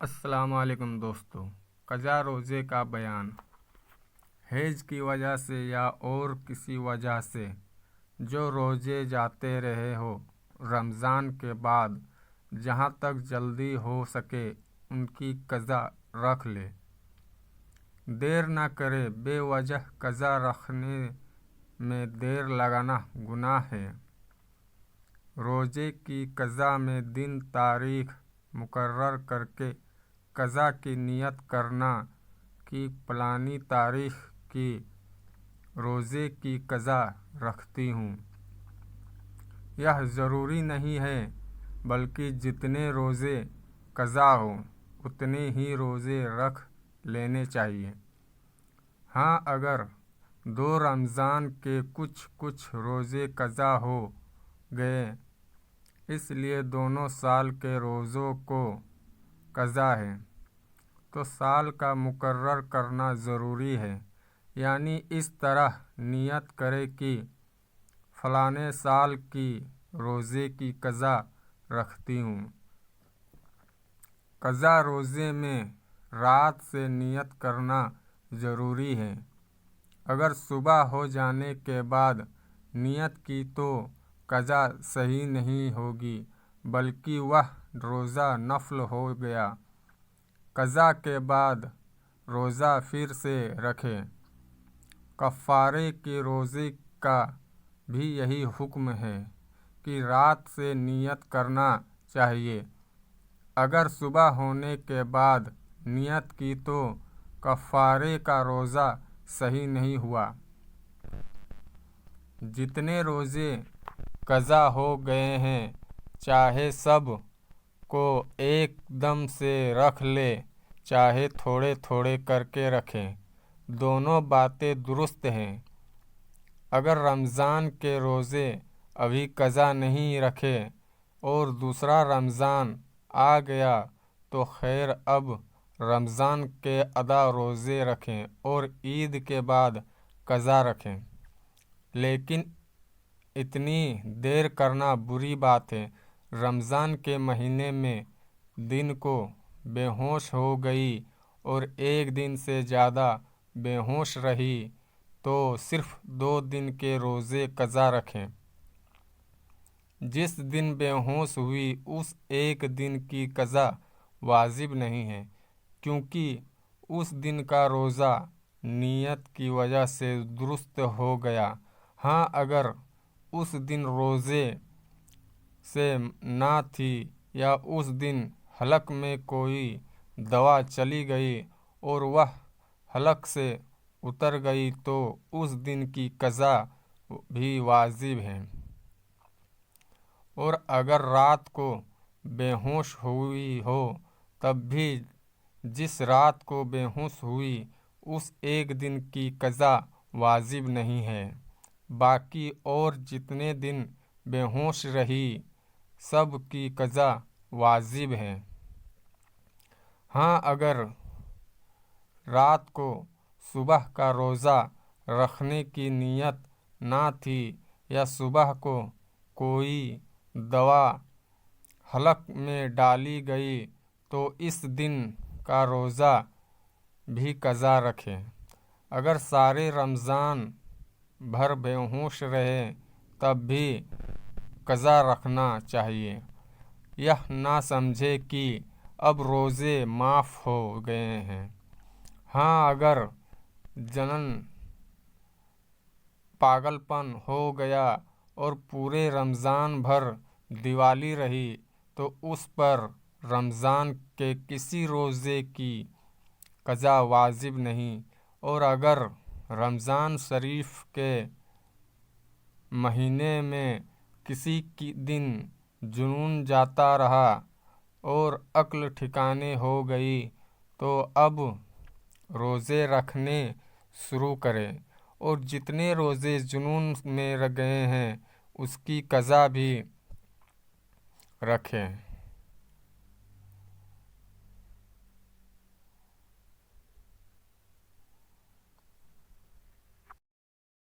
السلام علیکم دوستو، قضا روزے کا بیان۔ حیض کی وجہ سے یا اور کسی وجہ سے جو روزے جاتے رہے ہو، رمضان کے بعد جہاں تک جلدی ہو سکے ان کی قضا رکھ لے۔ دیر نہ کرے، بے وجہ قضا رکھنے میں دیر لگانا گناہ ہے۔ روزے کی قضا میں دن تاریخ مقرر کر کے قضا کی نیت کرنا کہ فلانی تاریخ کی روزے کی قضا رکھتی ہوں۔ یہ ضروری نہیں ہے، بلکہ جتنے روزے قضا ہوں اتنے ہی روزے رکھ لینے چاہیے۔ ہاں، اگر 2 رمضان کے کچھ روزے قضا ہو گئے، اس لیے دونوں سال کے روزوں کو قضا ہے، تو سال کا مقرر کرنا ضروری ہے۔ یعنی اس طرح نیت کرے کہ فلاں سال کی روزے کی قضا رکھتی ہوں۔ قضا روزے میں رات سے نیت کرنا ضروری ہے۔ اگر صبح ہو جانے کے بعد نیت کی تو قضا صحیح نہیں ہوگی، بلکہ وہ روزہ نفل ہو گیا۔ قضا کے بعد روزہ پھر سے رکھیں۔ کفارے کے روزے کا بھی یہی حکم ہے کہ رات سے نیت کرنا چاہیے۔ اگر صبح ہونے کے بعد نیت کی تو کفارے کا روزہ صحیح نہیں ہوا۔ جتنے روزے قضا ہو گئے ہیں، چاہے سب کو ایک دم سے رکھ لے، چاہے تھوڑے تھوڑے کر کے رکھیں، دونوں باتیں درست ہیں۔ اگر رمضان کے روزے ابھی قضا نہیں رکھے اور دوسرا رمضان آ گیا تو خیر، اب رمضان کے ادا روزے رکھیں اور عید کے بعد قضا رکھیں۔ لیکن اتنی دیر کرنا بری بات ہے۔ رمضان کے مہینے میں دن کو بے ہوش ہو گئی اور ایک دن سے زیادہ بے ہوش رہی تو صرف 2 دن کے روزے قضا رکھیں۔ جس دن بے ہوش ہوئی اس ایک دن کی قضا واجب نہیں ہے، کیونکہ اس دن کا روزہ نیت کی وجہ سے درست ہو گیا۔ ہاں، اگر اس دن روزے سے نہ تھی یا اس دن حلق میں کوئی دوا چلی گئی اور وہ حلق سے اتر گئی تو اس دن کی قضا بھی واجب ہے۔ اور اگر رات کو بے ہوش ہوئی ہو تب بھی جس رات کو بے ہوش ہوئی اس ایک دن کی قضا واجب نہیں ہے، باقی اور جتنے دن بے ہوش رہی سب کی قضا واجب ہے۔ ہاں، اگر رات کو صبح کا روزہ رکھنے کی نیت نہ تھی یا صبح کو کوئی دوا حلق میں ڈالی گئی تو اس دن کا روزہ بھی قضا رکھیں۔ اگر سارے رمضان بھر بے ہوش رہے تب بھی قضا رکھنا چاہیے۔ یہ نہ سمجھے کہ اب روزے معاف ہو گئے ہیں۔ ہاں، اگر جنن پاگل پن ہو گیا اور پورے رمضان بھر دیوالی رہی تو اس پر رمضان کے کسی روزے کی قضا واجب نہیں۔ اور اگر رمضان شریف کے مہینے میں کسی دن جنون جاتا رہا اور عقل ٹھکانے ہو گئی تو اب روزے رکھنے شروع کرے اور جتنے روزے جنون میں گئے ہیں اس کی قضا بھی رکھیں۔